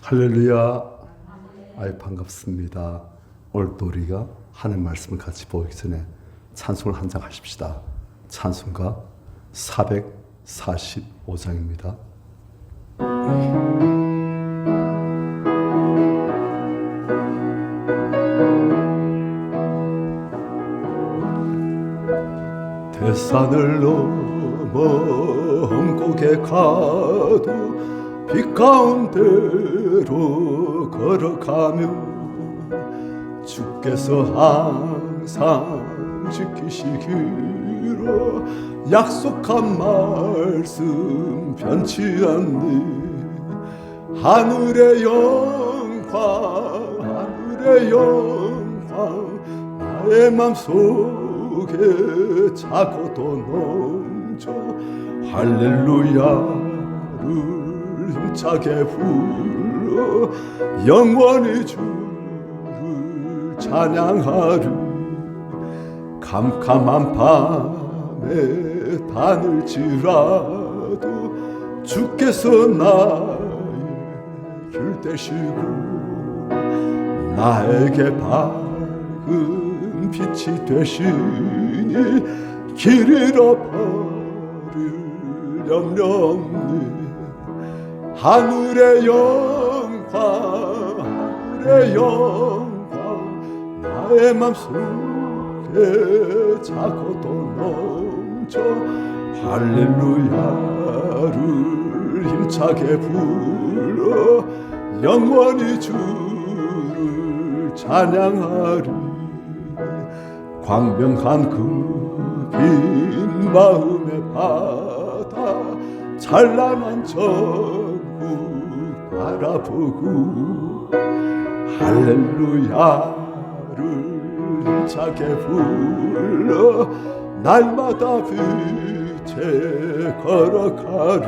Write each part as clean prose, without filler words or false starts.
할렐루야. 아이 반갑습니다. 오늘 또 우리가 하나님 말씀을 같이 보기 전에 찬송을 한 장 하십시다. 찬송가 445장입니다. 대산을 넘어 험곡에 가도 빛 가운데로 걸어가며 주께서 항상 지키시기로 약속한 말씀 변치 않네. 하늘의 영광 하늘의 영광 나의 맘속에 차고도 넘쳐 할렐루야를 힘차게 불러 영원히 주를 찬양하리. 캄캄한 밤에 다늘지라도 주께서 나의 길 되시고 나에게 밝은 빛이 되시니 길 잃어버릴 염려 없네. 하늘의 영광 하늘의 영광 나의 맘속에 차고도 넘쳐 할렐루야를 힘차게 불러 영원히 주를 찬양하리. 광명한 그 빈 마음의 바다 찬란한 천국 바라보고 할렐루야를 힘차게 불러 날마다 빛에 걸어가리.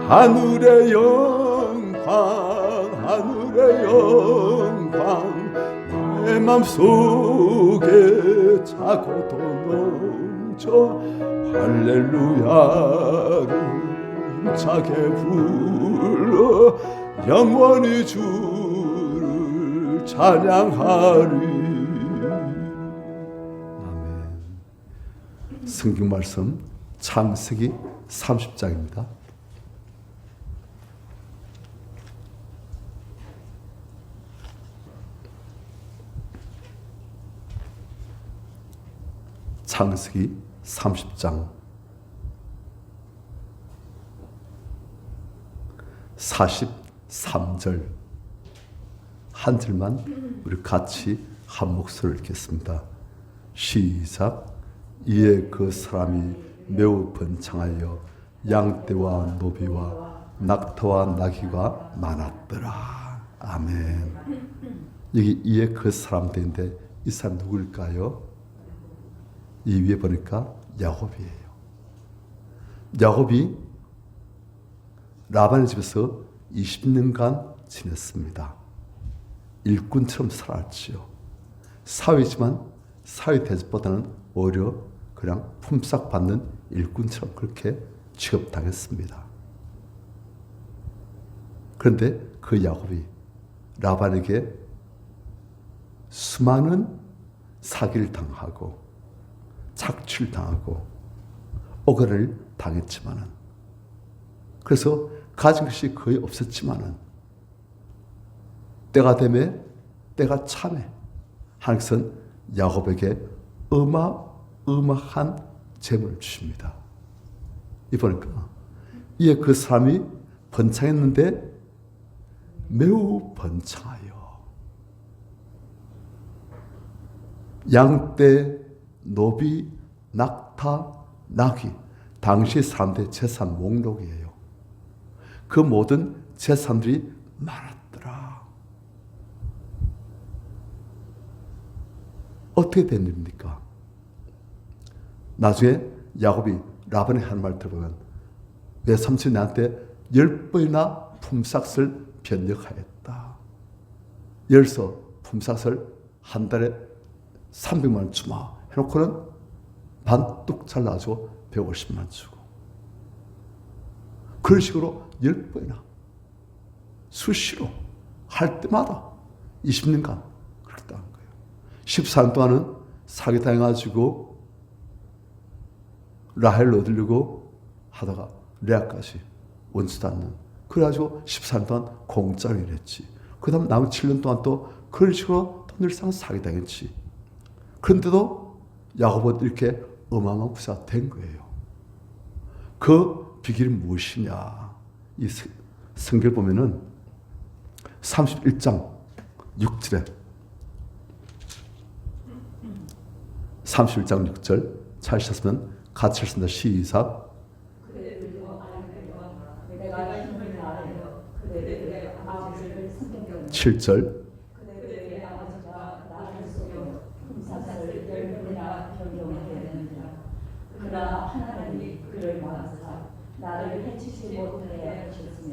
하늘의 영광 하늘의 영광 내 맘속에 차고도 넘쳐 할렐루야를 힘차게 불러 영원히 주를 찬양하리. 아멘. 성경 말씀 창세기 30장입니다. 창세기 30장 43절 한 절만 우리 같이 한 목소리를 읽겠습니다. 시작. 이에 그 사람이 매우 번창하여 양떼와 노비와 낙타와 나귀가 많았더라. 아멘. 여기 이에 그 사람들인데 이 사람 누구일까요? 이 위에 보니까 야곱이에요. 야곱이 라반의 집에서 20년간 지냈습니다. 일꾼처럼 살았지요. 사위지만 사위 대접보다는 오히려 그냥 품삯 받는 일꾼처럼 그렇게 취급당했습니다. 그런데 그 야곱이 라반에게 수많은 사기를 당하고 착취를 당하고 억울을 당했지만은, 그래서 가진 것이 거의 없었지만은 때가 되매 때가 차매 하나님께서는 야곱에게 어마어마한 재물을 주십니다. 이보니까 이에 그 사람이 번창했는데 매우 번창하여 양떼 노비, 낙타, 나귀, 당시 사람들의 재산 목록이에요. 그 모든 재산들이 많았더라. 어떻게 된 일입니까? 나중에 야곱이 라반의 한 말 들어보면 내 삼촌이 나한테 10번이나 품삯을 변력하였다. 열서 품삯을 한 달에 300만 원 주마 해놓고는 반뚝 잘라가지고 150만 주고, 그런 식으로 10번이나 수시로 할 때마다 20년간 그렇게 당한 거예요. 14년 동안은 사기당해가지고 라헬을 얻으려고 하다가 레아까지 원치도 않는. 그래가지고 14년 동안 공짜로 일했지. 그 다음 남은 7년 동안 또 그런 식으로 또 늘상 사기당했지. 그런데도 야곱은 이렇게 어마어마한 부자가 된 거예요. 그 비결이 무엇이냐. 이 성경을 보면은 31장 6절에 31장 6절 찾으셨으면 같이 읽습니다. 시작. 7절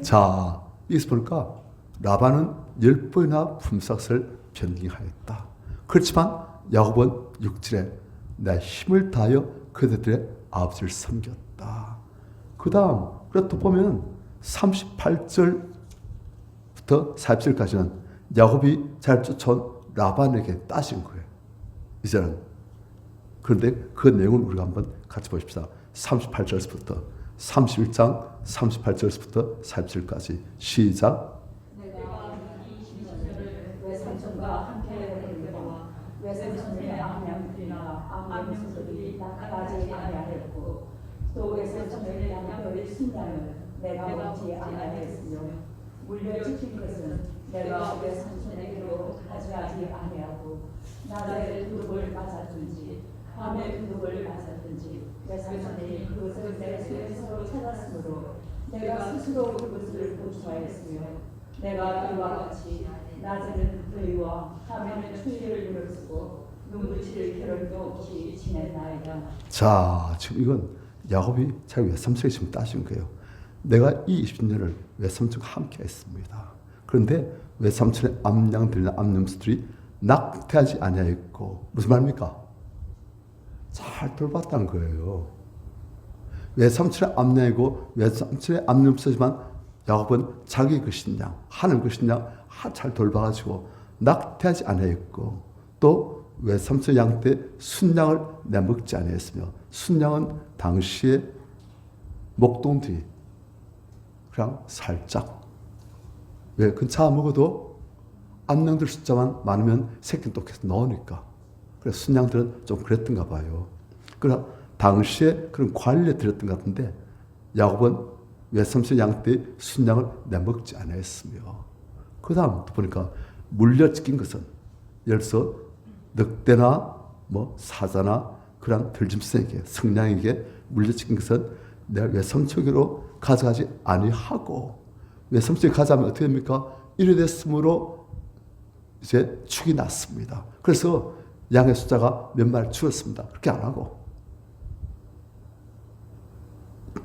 자, 여기서 보니까 라반은 10번이나 품삯을 변경하였다. 그렇지만 야곱은 6절에 내 힘을 다하여 그들의 아버지를 섬겼다. 그 다음 그래 또 보면 38절부터 40절까지는 야곱이 잘 쫓아온 라반에게 따진 거예요. 이제는. 그런데 그 내용을 우리가 한번 같이 보십시다. 38절부터 31장 38절부터 40절까지 시작. 내가 이 시절을 외삼촌과 함께 보내려고 외삼촌의 암양들이나 암양들이 나가지 아니하였고 또 외삼촌의 양털의 순양을 내가 먹지 아니하였으며 물려지킨 것은 내가 외삼촌에게로 가져가지 아니하고 낮에 두둑을 맞았든지 밤에 두둑을 맞았든지 외삼촌이 그것을 내 손에서 찾았으므로 내가 스스로 그것을 보충하였으며 내가 이와 같이 낮에는 더위와 밤에는 추위를 무릅쓰고 눈부칠 겨를도 없이 지냈나이다. 자, 지금 이건 야곱이 자기 외삼촌에게 지금 따진 거예요. 내가 이 20년을 외삼촌과 함께 했습니다. 그런데 외삼촌의 암양들이나 암염소들이 낙태하지 아니하였고 무슨 말입니까? 잘 돌봤다는 거예요. 외삼촌의 암양이고 외삼촌의 암염소지만 야곱은 자기 그 신양, 하는 그 신양 잘 돌봐가지고 낙태하지 아니하였고 또 외삼촌 양 때 순양을 내먹지 아니했으며 순양은 당시에 목동들이 그냥 살짝 왜 그 차 먹어도 암양들 숫자만 많으면 새끼는 또 계속 넣으니까 그래서 순양들은 좀 그랬던가 봐요. 그러나 당시에 그런 관리에 들었던 것 같은데 야곱은 외삼촌 양 때 순양을 내먹지 아니했으며 그 다음 또 보니까 물려찍힌 것은 예를 들어서 늑대나 뭐 사자나 그런 들짐승에게 성냥에게 물려찍힌 것은 내가 외삼촌에게로 가져가지 아니하고 외삼촌에 가져가면 어떻게 됩니까? 이래 됐으므로 이제 축이 났습니다. 그래서 양의 숫자가 몇 마리 줄었습니다. 그렇게 안 하고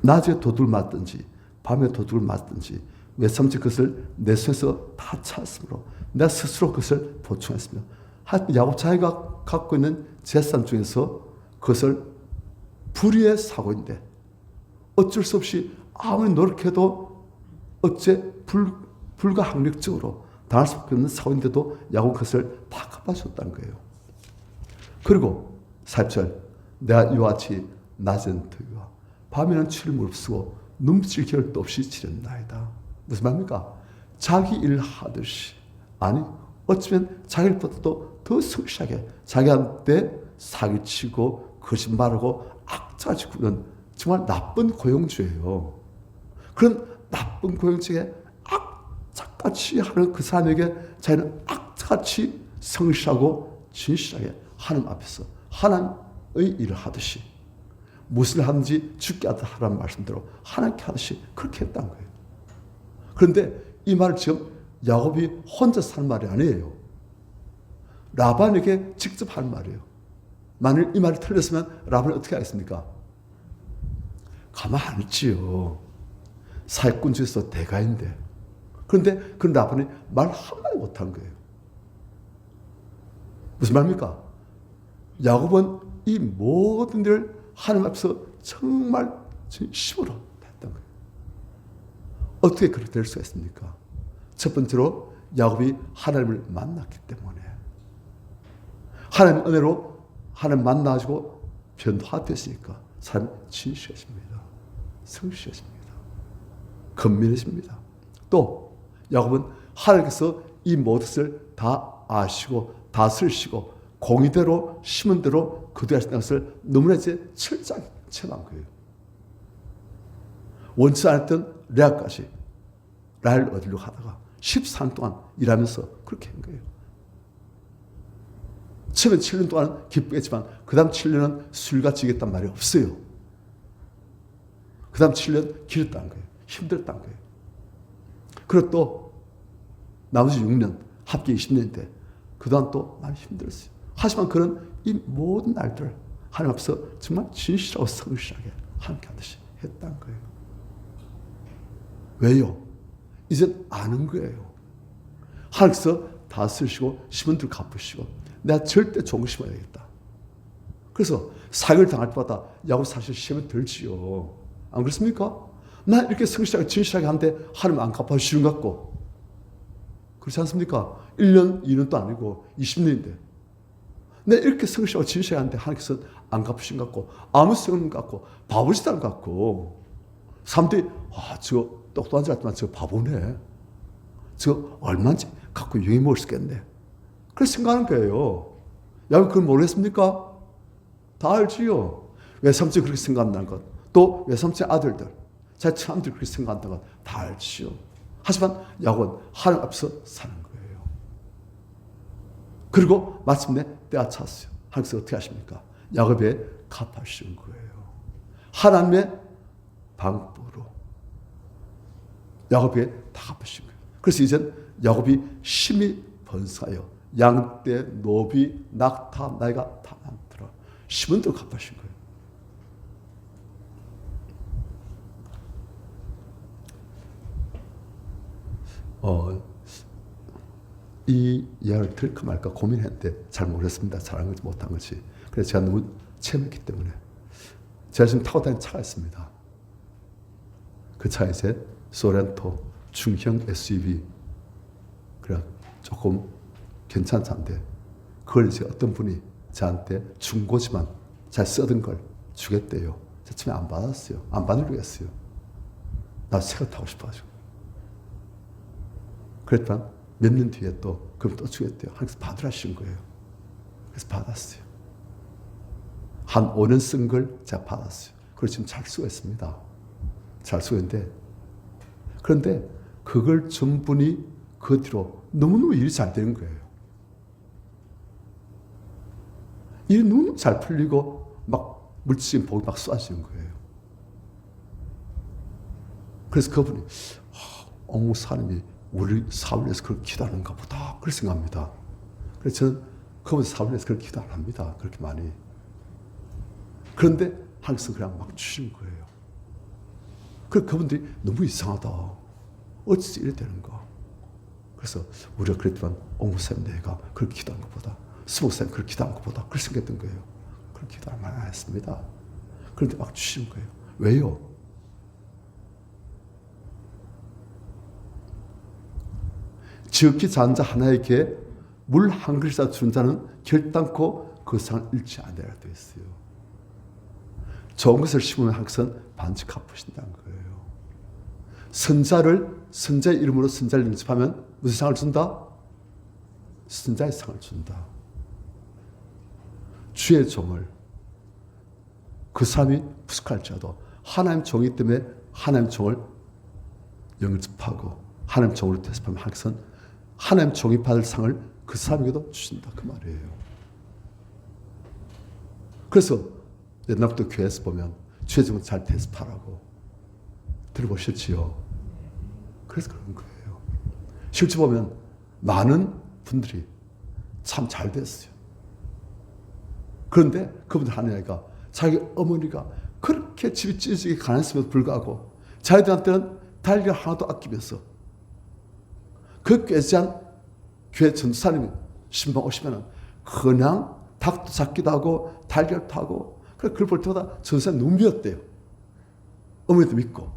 낮에 도둑을 맞든지 밤에 도둑을 맞든지 외삼촌 그것을 내 손에서 다 찾았으므로 내가 스스로 그것을 보충했으며 하여튼 야곱 자기가 갖고 있는 재산 중에서 그것을 불의의 사고인데 어쩔 수 없이 아무리 노력해도 어째 불가항력적으로 당할 수밖에 없는 사고인데도 야곱 그것을 다 갚아줬다는 거예요. 그리고 4절 내가 이와 같이 낮은 더위와 밤에는 추위를 무릅쓰고 눈빛을 겨를도 없이 지렸나이다. 무슨 말입니까? 자기 일 하듯이 아니 어쩌면 자기보다도 더 성실하게 자기한테 사기치고 거짓말하고 악자지 구는 정말 나쁜 고용주예요. 그런 나쁜 고용주에게 악착같이 하는 그 사람에게 자기는 악착같이 성실하고 진실하게 하나님 앞에서 하나님의 일을 하듯이 무엇을 하든지 죽게 하라는 말씀대로 하나님께 하듯이 그렇게 했다는 거예요. 그런데 이 말을 지금 야곱이 혼자서 하는 말이 아니에요. 라반에게 직접 하는 말이에요. 만일 이 말이 틀렸으면 라반이 어떻게 하겠습니까? 가만 안 있지요. 사기꾼 중에서 대가인데. 그런데 그 라반이 말 한마디 못한 거예요. 무슨 말입니까? 야곱은 이 모든 일을 하나님 앞에서 정말 진심으로 했던 거예요. 어떻게 그렇게 될 수가 있습니까? 첫 번째로 야곱이 하나님을 만났기 때문에 하나님 은혜로 하나님 만나가지고 변화됐으니까 사람이 진실해집니다. 성실해집니다. 건면해집니다. 또 야곱은 하나님께서 이 모든 것을 다 아시고 다스리시고 공의대로 심은 대로 거두하신다는 것을 너무나 이제 철저하게 체험한 거예요. 원치 않았던 레아까지 라헬을 얻으려고 하다가 14년 동안 일하면서 그렇게 한 거예요. 처음에 7년 동안 기쁘겠지만 그 다음 7년은 술같이 지겠다는 말이 없어요. 그 다음 7년 길었다는 거예요. 힘들었다는 거예요. 그리고 또 나머지 6년 합계 20년인데 그동안 또 많이 힘들었어요. 하지만 그는 이 모든 날들 하나님 앞에서 정말 진실하고 성실하게 함께 하듯이 했다는 거예요. 왜요? 이젠 아는 거예요. 하나님께서 다 쓰시고 심은들 갚으시고 내가 절대 좋은 거 심어야겠다. 그래서 사격을 당할 때마다 야곱 사실 시험이 들지요. 안 그렇습니까? 나 이렇게 성실하게 진실하게 하는데 하나님 안 갚아주시는 것 같고 그렇지 않습니까? 1년, 2년도 아니고 20년인데 내가 이렇게 성실하고 진실하게 하는데 하나님께서 안 갚으신 것 같고 아무 소용 것 같고 바보짓한 것 같고 사람들이 저 똑똑한 줄 알지만 저 바보네. 저 얼마인지 갖고 유행이 먹을 수 있겠네. 그렇게 생각하는 거예요. 여러분 그걸 모르겠습니까? 다 알지요. 외삼촌이 그렇게 생각한다는 것. 또 외삼촌의 아들들, 제 처남들이 그렇게 생각한다는 것 다 알지요. 하지만 야곱은 하나님 앞에서 사는 거예요. 그리고 마침내 때가 찼어요. 하나님께서 어떻게 하십니까? 야곱에 갚아주신 거예요. 하나님의 방법으로 야곱에 다 갚으신 거예요. 그래서 이젠 야곱이 심히 번성하여 양떼, 노비, 낙타, 나이가 다 많더라. 심은 대로 갚아주신 거예요. 이 이야기를 들까 말까 고민했는데 잘 모르겠습니다. 잘한 건지 못한 건지. 그래서 제가 너무 체험했기 때문에 제가 지금 타고 다니는 차가 있습니다. 그 차에 이제 소렌토 중형 SUV 그래 조금 괜찮은 차인데 그걸 이제 어떤 분이 저한테 중고지만 잘 쓰던 걸 주겠대요. 제가 처음에 안 받았어요. 안 받으려고 했어요. 나 새 거 타고 싶어가지고. 그랬더니 몇 년 뒤에 또 그럼 또 주겠대요. 하나님께서 받으라신 거예요. 그래서 받았어요. 한 5년 쓴 걸 제가 받았어요. 그걸 지금 잘 쓰고 있습니다. 잘 쓰고 있는데 그런데 그걸 전분이 그 뒤로 너무너무 일이 잘 되는 거예요. 일이 너무 잘 풀리고 막 물질적인 복이 막 쏟아지는 거예요. 그래서 그분이 어머 사람이 우리 사업을 위해서 그렇게 기도하는가 보다 그렇게 생각합니다. 그래서 저는 그분 사업을 위해서 그렇게 기도 안 합니다. 그렇게 많이. 그런데 하나님께서 그냥 막 주시는 거예요. 그래서 그분들이 너무 이상하다. 어찌 이래 되는가. 그래서 우리가 그랬지만 옹무쌤 내가 그렇게 기도한 것보다 수목쌤 그렇게 기도한 것보다 그렇게 생겼던 거예요. 그렇게 기도를 많이 안 했습니다. 그런데 막 주시는 거예요. 왜요? 지극히 작은 자 하나에게 물 한 그릇이라도 주는 자는 결단코 그 상을 잃지 않으리라 되어 있어요. 좋은 것을 심으면 항상 반드시 갚으신다는 거예요. 선자의 이름으로 선자를 영접하면 무슨 상을 준다? 선자의 상을 준다. 주의 종을 그 사람이 부족할지라도 하나님 종이기 때문에 하나님 종을 영접하고 하나님 종으로 대접하면 항상 하나님 종이 받을 상을 그 사람에게도 주신다 그 말이에요. 그래서 옛날부터 교회에서 보면 주의 종을 잘 대접하라고 들어보셨지요? 그래서 그런 거예요. 실제 보면 많은 분들이 참 잘 됐어요. 그런데 그분들 한 아이가 자기 어머니가 그렇게 집이 찢어지게 가난했음에도 불구하고 자기들한테는 달걀 하나도 아끼면서 그 꾀지한 교회 전도사님이 신방 오시면은 그냥 닭도 잡기도 하고 달걀도 하고 그걸 볼 때마다 전도사님 너무 미웠대요. 어머니도 믿고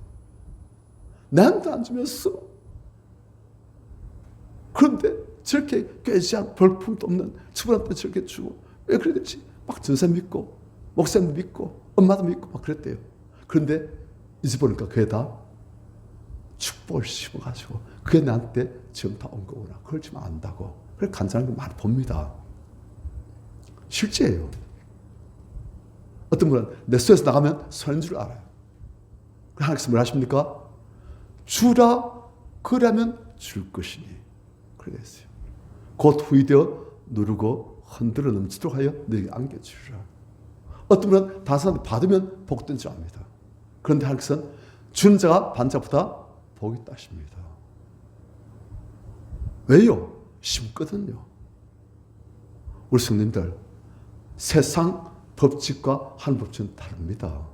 나한테 안 주면서 그런데 저렇게 꾀지한 볼품도 없는 주부한테 저렇게 주고 왜 그랬지? 막 전세 믿고 목사님 믿고 엄마도 믿고 막 그랬대요. 그런데 이제 보니까 그게 다 축복을 씹어가지고 그게 나한테 지금 다 온 거구나. 그걸 지금 안다고. 그래 간절한 거 많이 봅니다. 실제예요. 어떤 분은 내 손에서 나가면 손인 줄 알아요. 하나님께서 뭘 하십니까? 주라 그러면 줄 것이니. 그래 됐어요. 곧 후이되어 누르고 흔들어 넘치도록 하여 너에게 안겨주리라. 어떤 분은 다른 사람한테 받으면 복된 줄 압니다. 그런데 하나님께서는 주는 자가 받는 자보다 복이 있다 하십니다. 왜요? 쉽거든요. 우리 성님들 세상 법칙과 하늘 법칙은 다릅니다.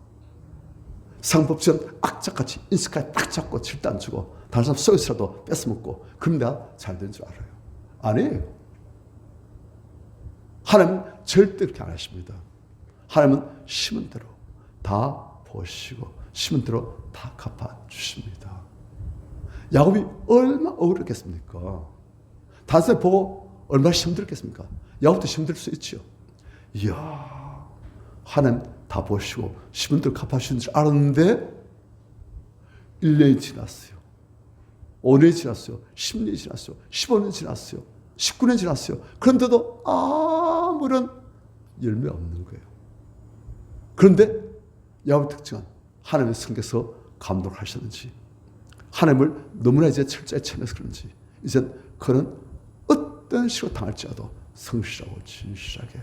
세상 법칙은 악착같이 인식까지 딱 잡고 질도 안 주고 다른 사람 속에서라도 뺏어먹고 그럼 내가 잘 된 줄 알아요. 아니에요. 하나님은 절대 그렇게 안 하십니다. 하나님은 심은 대로 다 보시고 심은 대로 다 갚아주십니다. 야곱이 얼마나 억울했겠습니까? 다른 사람 보고 얼마나 힘들었겠습니까? 야곱도 힘들 수 있죠. 이야, 하나님 다 보시고 심은 대로 갚아주시는 줄 알았는데 1년이 지났어요. 5년이 지났어요. 10년이 지났어요. 15년이 지났어요. 19년이 지났어요. 그런데도 아무런 열매 없는 거예요. 그런데 야곱의 특징은 하나님의 성께서 감동을 하셨는지 하나님을 너무나 이제 철저히 체면해서 그런지 이제 그는 어떤 식으로 당할지라도 성실하고 진실하게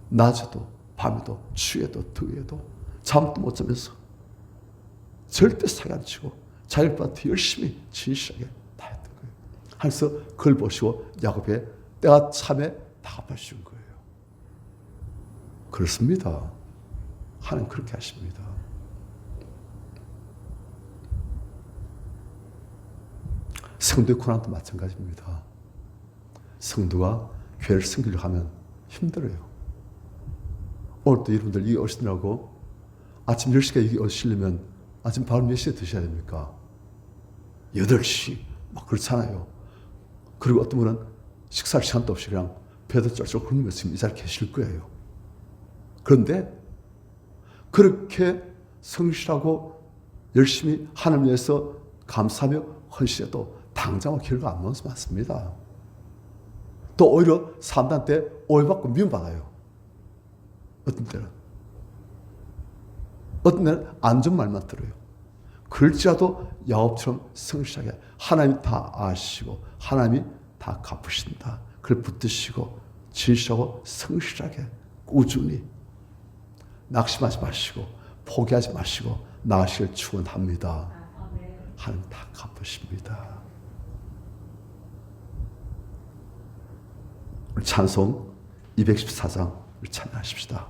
낮에도 밤에도 추위에도 더위에도 잠도 못 자면서 절대 사기 안 치고 자기보다 더 열심히 진실하게 다 했던 거예요. 그래서 그걸 보시고 야곱의 때가 참에 다 갚아주신 거예요. 그렇습니다. 하나님 그렇게 하십니다. 성도의 고난도 마찬가지입니다. 성도가 교회를 섬기려고 하면 힘들어요. 오늘도 여러분들 여기 오시느라고 아침 10시까지 여기 오시려면 아침 밥을 몇 시에 드셔야 됩니까? 8시 막 그렇잖아요. 그리고 어떤 분은 식사할 시간도 없이 그냥 배도 쩔쩔 굶으면서 지금 이 자리에 계실 거예요. 그런데 그렇게 성실하고 열심히 하나님 위해서 감사하며 헌신해도 당장은 결과 안 나오는 게 많습니다. 또 오히려 사람들한테 오해받고 미움받아요. 어떤 때는 안 좋은 말만 들어요. 그럴지라도 야곱처럼 성실하게 하나님이 다 아시고 하나님이 다 갚으신다. 그걸 붙드시고 진실하고 성실하게 꾸준히 낙심하지 마시고 포기하지 마시고 나아가시길 축원합니다. 하나님 다 갚으십니다. 찬송 214장 찬양하십시다.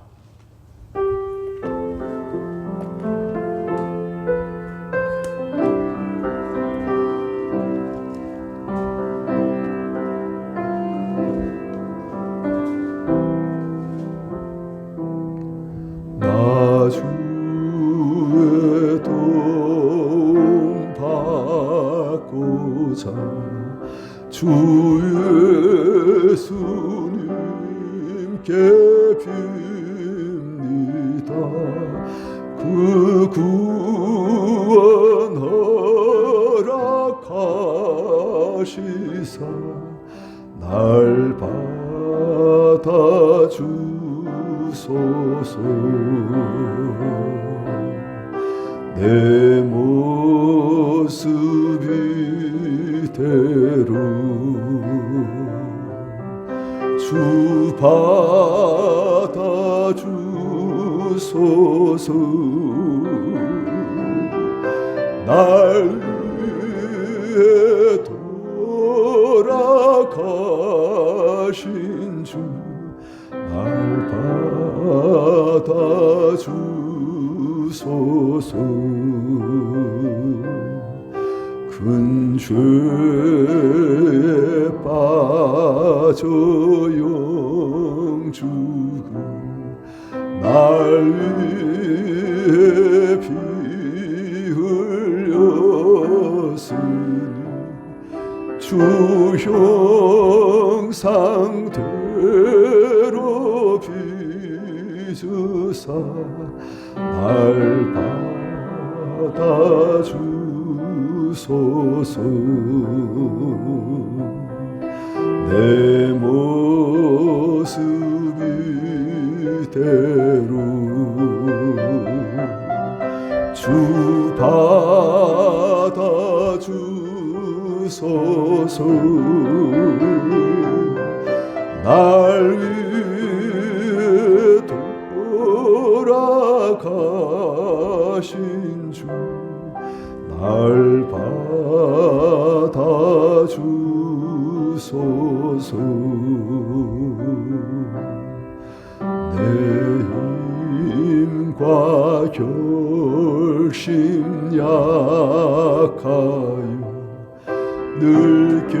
나 주의 도움 받고자 주 예수님께 빕니다. 그 구원 허락하시사 날 받아주소서. 내 모습 이대로 주 받아주소서. 날 위해 돌아가신 주 날 받아주소서. 큰 죄에 빠져 영죽을 날 위해 피 흘렸으니 주 주 형상대로 빚으사 날 받아주소서. 내 모습 이대로 주 받아주소서. 날 위해 돌아가신 주 날 받아주소서. 내 힘과 결심 약하여 늘 깨어지기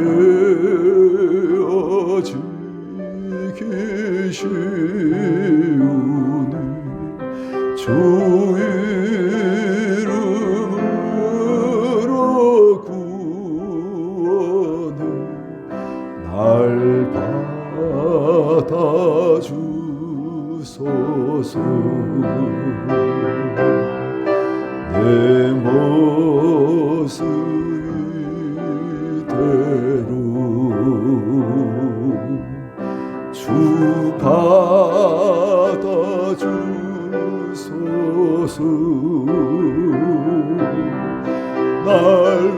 쉬우니 주 이름으로 구원해 날 받아주소서. 내 모습 이대로 주 받아주소서. 날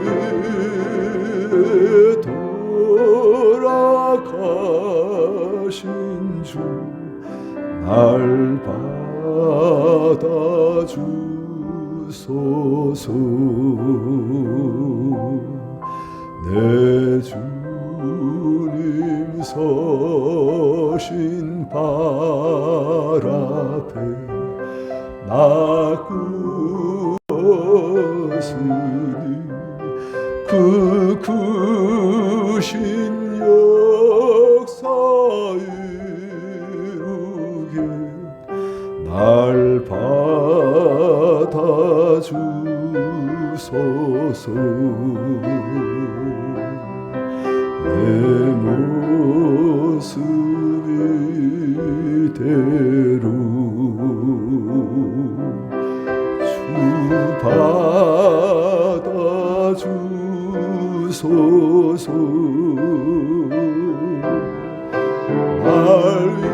위해 돌아가신 주 날 받아주소서. 내 주님 서신 발 앞에 나 구었으니 그 크신 역사 이루게 날 받아주소서. 내 모습 이대로 주 받아주소서. 날 위해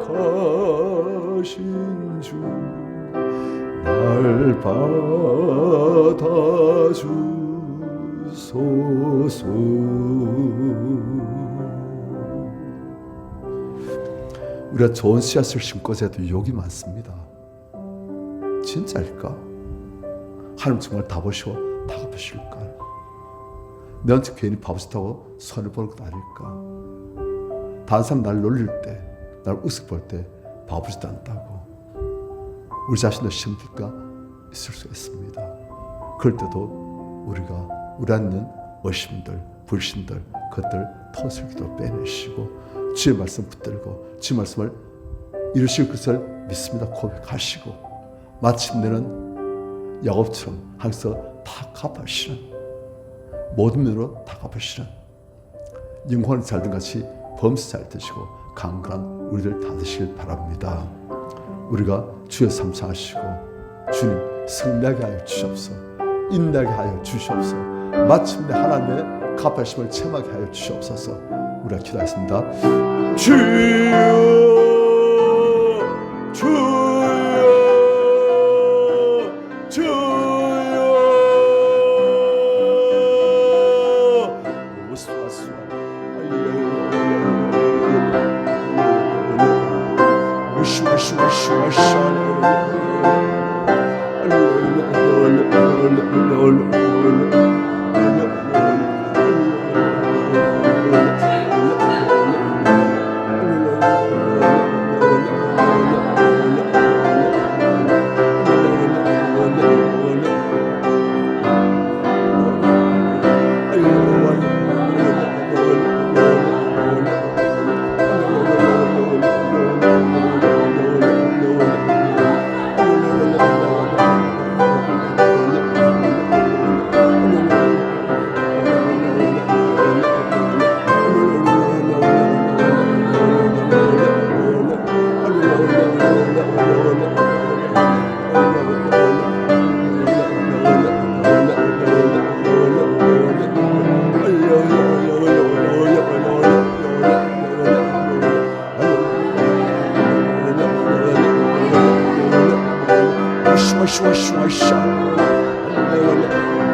돌아가신 주 날 받아주소서. 우리가 좋은 씨앗을 심고자 해도 욕이 많습니다. 진짜일까? 하나님 정말 다 보시고 다 갚으실까? 너한테 괜히 바보짓하고 손을 보는 것 아닐까? 다른 사람 날 놀릴 때, 날 우습게 볼 때 바보짓 않다고 우리 자신도 시험 들까 있을 수 있습니다. 그럴 때도 우리가 우리 안에 있는 의심들, 불신들, 그것들 통슬기도 빼내시고 주의 말씀 붙들고 주의 말씀을 이루실 것을 믿습니다 고백하시고 마침내는 야곱처럼 항상 다 갚으시는 모든 면으로 다 갚으시는 영혼이 잘된 같이 범수 잘 드시고 강건한 우리들 다 되시길 바랍니다. 우리가 주의 삼창하시고 주님 승리하게 하여 주시옵소서. 인내하게 하여 주시옵소서. 마침내 하나님의 갚으심을 체험하게 하여 주시옵소서. 우리가 기도하겠습니다. 주여 주여 주여 오스와스와 슈아 슈아 샤 할렐루야